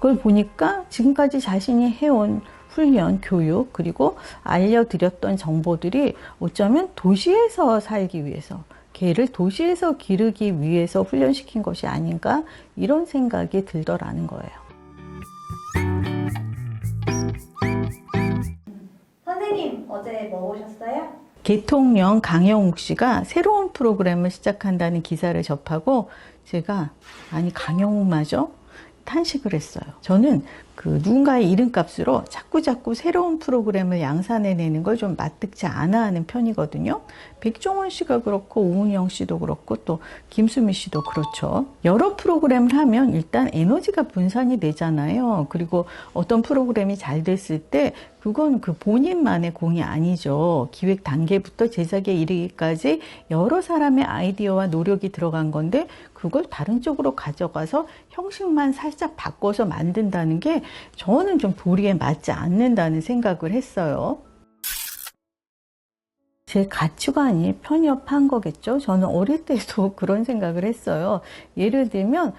그걸 보니까 지금까지 자신이 해온 훈련, 교육, 그리고 알려드렸던 정보들이 어쩌면 도시에서 살기 위해서, 개를 도시에서 기르기 위해서 훈련시킨 것이 아닌가, 이런 생각이 들더라는 거예요. 선생님, 어제 뭐 보셨어요? 개통령 강영욱 씨가 새로운 프로그램을 시작한다는 기사를 접하고 제가 아니 강영욱마저 탄식을 했어요. 저는 누군가의 이름값으로 자꾸 새로운 프로그램을 양산해내는 걸 좀 마뜩지 않아 하는 편이거든요. 백종원 씨가 그렇고 오은영 씨도 그렇고 또 김수미 씨도 그렇죠. 여러 프로그램을 하면 일단 에너지가 분산이 되잖아요. 그리고 어떤 프로그램이 잘 됐을 때 그건 본인만의 공이 아니죠. 기획 단계부터 제작에 이르기까지 여러 사람의 아이디어와 노력이 들어간 건데 그걸 다른 쪽으로 가져가서 형식만 살짝 바꿔서 만든다는 게 저는 좀 도리에 맞지 않는다는 생각을 했어요. 제 가치관이 편협한 거겠죠. 저는 어릴 때도 그런 생각을 했어요. 예를 들면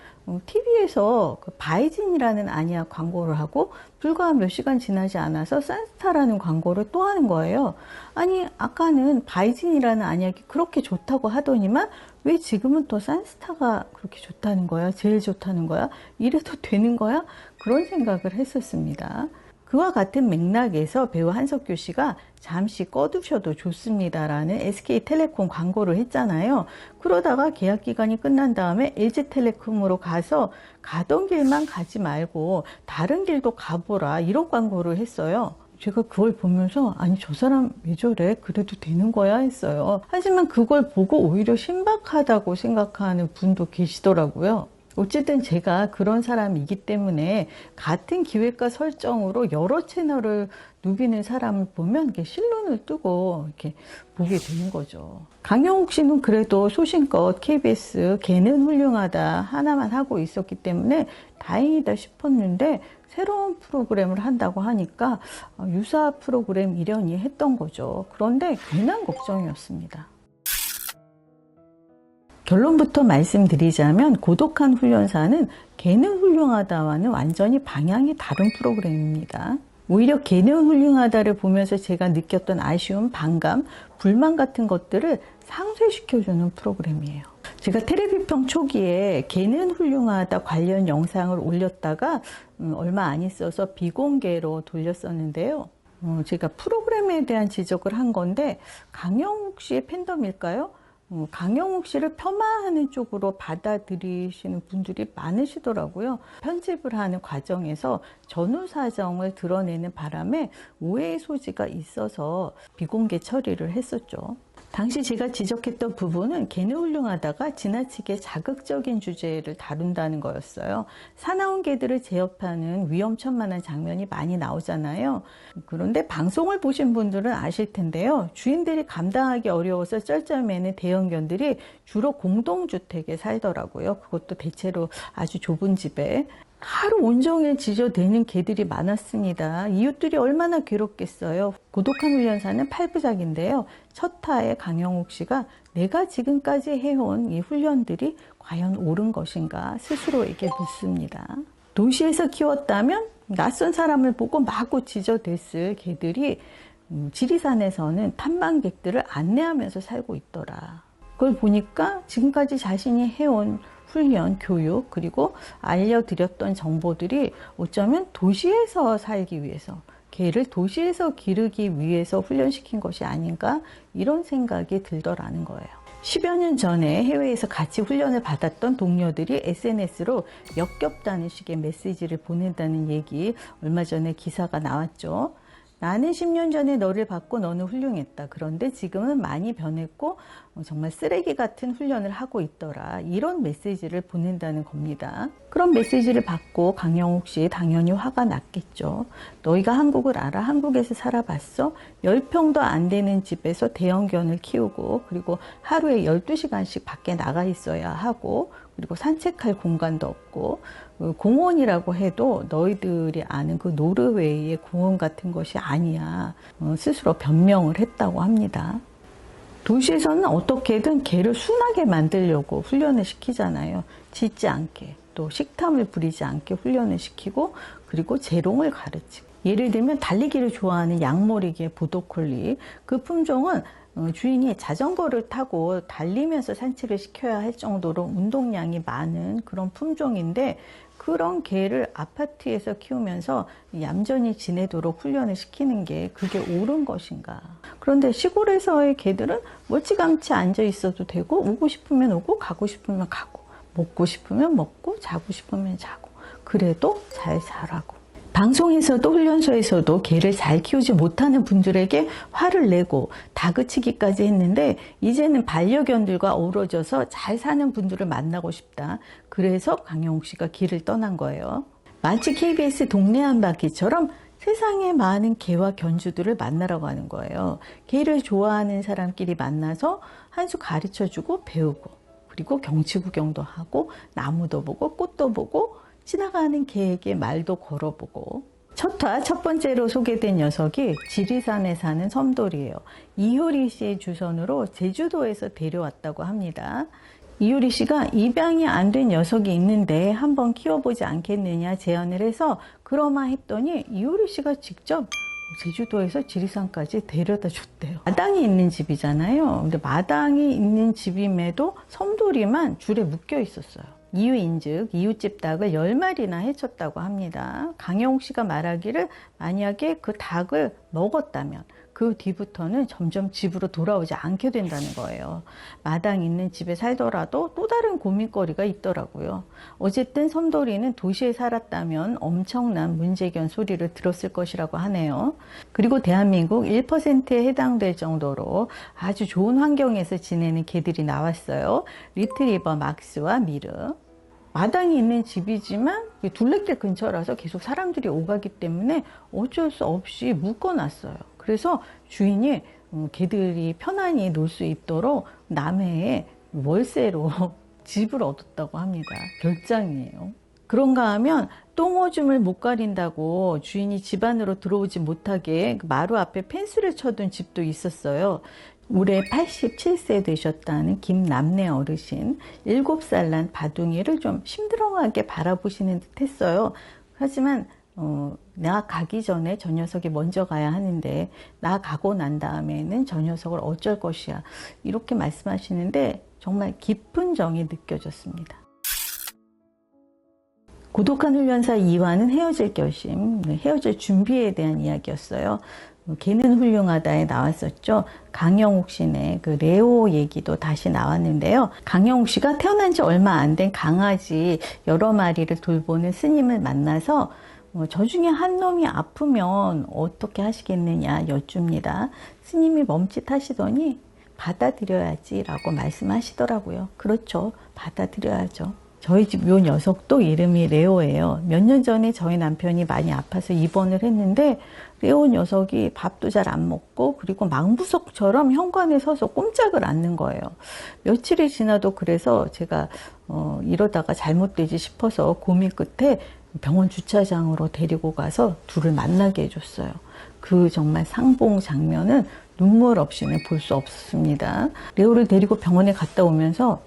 TV에서 바이진이라는 안약 광고를 하고 불과 몇 시간 지나지 않아서 산스타라는 광고를 또 하는 거예요. 아니 아까는 바이진이라는 안약이 그렇게 좋다고 하더니만 왜 지금은 또 산스타가 그렇게 좋다는 거야? 제일 좋다는 거야? 이래도 되는 거야? 그런 생각을 했었습니다. 그와 같은 맥락에서 배우 한석규 씨가 잠시 꺼두셔도 좋습니다라는 SK텔레콤 광고를 했잖아요. 그러다가 계약 기간이 끝난 다음에 LG텔레콤으로 가서 가던 길만 가지 말고 다른 길도 가보라 이런 광고를 했어요. 제가 그걸 보면서 아니 저 사람 왜 저래? 그래도 되는 거야 했어요. 하지만 그걸 보고 오히려 신박하다고 생각하는 분도 계시더라고요. 어쨌든 제가 그런 사람이기 때문에 같은 기획과 설정으로 여러 채널을 누비는 사람을 보면 이렇게 실눈을 뜨고 이렇게 보게 되는 거죠. 강영욱 씨는 그래도 소신껏 KBS 개는 훌륭하다 하나만 하고 있었기 때문에 다행이다 싶었는데 새로운 프로그램을 한다고 하니까 유사 프로그램 이련이 했던 거죠. 그런데 괜한 걱정이었습니다. 결론부터 말씀드리자면 고독한 훈련사는 개는 훌륭하다와는 완전히 방향이 다른 프로그램입니다. 오히려 개는 훌륭하다를 보면서 제가 느꼈던 아쉬움, 반감, 불만 같은 것들을 상쇄시켜주는 프로그램이에요. 제가 테레비평 초기에 개는 훌륭하다 관련 영상을 올렸다가 얼마 안 있어서 비공개로 돌렸었는데요. 제가 프로그램에 대한 지적을 한 건데 강영욱 씨의 팬덤일까요? 강영욱 씨를 폄하하는 쪽으로 받아들이시는 분들이 많으시더라고요. 편집을 하는 과정에서 전후 사정을 드러내는 바람에 오해의 소지가 있어서 비공개 처리를 했었죠. 당시 제가 지적했던 부분은 개는 훌륭하다가 지나치게 자극적인 주제를 다룬다는 거였어요. 사나운 개들을 제압하는 위험천만한 장면이 많이 나오잖아요. 그런데 방송을 보신 분들은 아실 텐데요. 주인들이 감당하기 어려워서 쩔쩔매는 대형견들이 주로 공동주택에 살더라고요. 그것도 대체로 아주 좁은 집에. 하루 온종일 지저대는 개들이 많았습니다. 이웃들이 얼마나 괴롭겠어요. 고독한 훈련사는 8부작인데요. 첫 화에 강영욱 씨가 내가 지금까지 해온 이 훈련들이 과연 옳은 것인가 스스로에게 묻습니다. 도시에서 키웠다면 낯선 사람을 보고 마구 지저댔을 개들이 지리산에서는 탐방객들을 안내하면서 살고 있더라. 그걸 보니까 지금까지 자신이 해온 훈련, 교육, 그리고 알려드렸던 정보들이 어쩌면 도시에서 살기 위해서, 개를 도시에서 기르기 위해서 훈련시킨 것이 아닌가 이런 생각이 들더라는 거예요. 10여 년 전에 해외에서 같이 훈련을 받았던 동료들이 SNS로 역겹다는 식의 메시지를 보낸다는 얘기 얼마 전에 기사가 나왔죠. 나는 10년 전에 너를 받고 너는 훌륭했다. 그런데 지금은 많이 변했고 정말 쓰레기 같은 훈련을 하고 있더라. 이런 메시지를 보낸다는 겁니다. 그런 메시지를 받고 강영욱 씨 당연히 화가 났겠죠. 너희가 한국을 알아? 한국에서 살아봤어? 10평도 안 되는 집에서 대형견을 키우고 그리고 하루에 12시간씩 밖에 나가 있어야 하고 그리고 산책할 공간도 없고 공원이라고 해도 너희들이 아는 그 노르웨이의 공원 같은 것이 아니야. 스스로 변명을 했다고 합니다. 도시에서는 어떻게든 개를 순하게 만들려고 훈련을 시키잖아요. 짖지 않게. 또 식탐을 부리지 않게 훈련을 시키고 그리고 재롱을 가르치고 예를 들면 달리기를 좋아하는 양모리개 보더콜리 그 품종은 주인이 자전거를 타고 달리면서 산책을 시켜야 할 정도로 운동량이 많은 그런 품종인데 그런 개를 아파트에서 키우면서 얌전히 지내도록 훈련을 시키는 게 그게 옳은 것인가. 그런데 시골에서의 개들은 멀찌감치 앉아 있어도 되고 오고 싶으면 오고 가고 싶으면 가고 먹고 싶으면 먹고 자고 싶으면 자고 그래도 잘 자라고. 방송에서도 훈련소에서도 개를 잘 키우지 못하는 분들에게 화를 내고 다그치기까지 했는데 이제는 반려견들과 어우러져서 잘 사는 분들을 만나고 싶다. 그래서 강영욱 씨가 길을 떠난 거예요. 마치 KBS 동네 한 바퀴처럼 세상에 많은 개와 견주들을 만나러 가는 거예요. 개를 좋아하는 사람끼리 만나서 한 수 가르쳐주고 배우고 그리고 경치 구경도 하고 나무도 보고 꽃도 보고 지나가는 개에게 말도 걸어보고 첫 번째로 소개된 녀석이 지리산에 사는 섬돌이에요. 이효리 씨의 주선으로 제주도에서 데려왔다고 합니다. 이효리 씨가 입양이 안 된 녀석이 있는데 한번 키워보지 않겠느냐 제안을 해서 그러마 했더니 이효리 씨가 직접 제주도에서 지리산까지 데려다 줬대요. 마당이 있는 집이잖아요. 근데 마당이 있는 집임에도 섬돌이만 줄에 묶여 있었어요. 이유인즉 이웃집 닭을 10마리나 해쳤다고 합니다. 강영욱 씨가 말하기를 만약에 그 닭을 먹었다면 그 뒤부터는 점점 집으로 돌아오지 않게 된다는 거예요. 마당 있는 집에 살더라도 또 다른 고민거리가 있더라고요. 어쨌든 섬돌이는 도시에 살았다면 엄청난 문제견 소리를 들었을 것이라고 하네요. 그리고 대한민국 1%에 해당될 정도로 아주 좋은 환경에서 지내는 개들이 나왔어요. 리트리버 막스와 미르. 마당이 있는 집이지만 둘레길 근처라서 계속 사람들이 오가기 때문에 어쩔 수 없이 묶어놨어요. 그래서 주인이 개들이 편안히 놀 수 있도록 남해에 월세로 집을 얻었다고 합니다. 별장이에요. 그런가 하면 똥오줌을 못 가린다고 주인이 집 안으로 들어오지 못하게 마루 앞에 펜스를 쳐둔 집도 있었어요. 올해 87세 되셨다는 김남래 어르신 7살 난 바둥이를 좀 심드렁하게 바라보시는 듯 했어요. 하지만 나 가기 전에 저 녀석이 먼저 가야 하는데 나 가고 난 다음에는 저 녀석을 어쩔 것이야 이렇게 말씀하시는데 정말 깊은 정이 느껴졌습니다. 고독한 훈련사 2화는 헤어질 결심, 헤어질 준비에 대한 이야기였어요. 개는 훌륭하다에 나왔었죠. 강영욱 씨네 그 레오 얘기도 다시 나왔는데요. 강영욱 씨가 태어난 지 얼마 안 된 강아지 여러 마리를 돌보는 스님을 만나서 저 중에 한 놈이 아프면 어떻게 하시겠느냐 여쭙니다. 스님이 멈칫하시더니 받아들여야지 라고 말씀하시더라고요. 그렇죠. 받아들여야죠. 저희 집 요 녀석도 이름이 레오예요. 몇 년 전에 저희 남편이 많이 아파서 입원을 했는데 레오 녀석이 밥도 잘 안 먹고 그리고 망부석처럼 현관에 서서 꼼짝을 않는 거예요. 며칠이 지나도 그래서 제가 이러다가 잘못되지 싶어서 고민 끝에 병원 주차장으로 데리고 가서 둘을 만나게 해줬어요. 그 정말 상봉 장면은 눈물 없이는 볼 수 없습니다. 레오를 데리고 병원에 갔다 오면서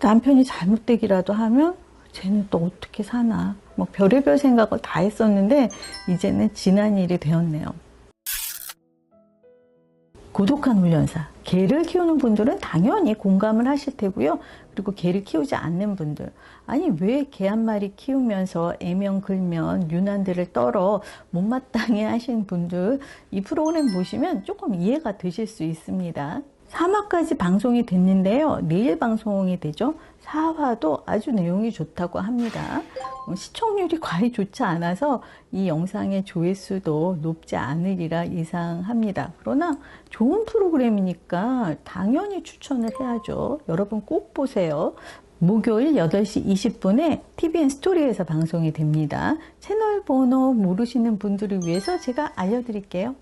남편이 잘못되기라도 하면 쟤는 또 어떻게 사나 뭐 별의별 생각을 다 했었는데 이제는 지난 일이 되었네요. 고독한 훈련사. 개를 키우는 분들은 당연히 공감을 하실 테고요. 그리고 개를 키우지 않는 분들. 아니 왜 개 한 마리 키우면서 애면 글면 유난들을 떨어 못마땅해 하신 분들 이 프로그램 보시면 조금 이해가 되실 수 있습니다. 3화까지 방송이 됐는데요. 내일 방송이 되죠. 4화도 아주 내용이 좋다고 합니다. 시청률이 과히 좋지 않아서 이 영상의 조회수도 높지 않으리라 예상합니다. 그러나 좋은 프로그램이니까 당연히 추천을 해야죠. 여러분 꼭 보세요. 목요일 8시 20분에 TVN 스토리에서 방송이 됩니다. 채널 번호 모르시는 분들을 위해서 제가 알려드릴게요.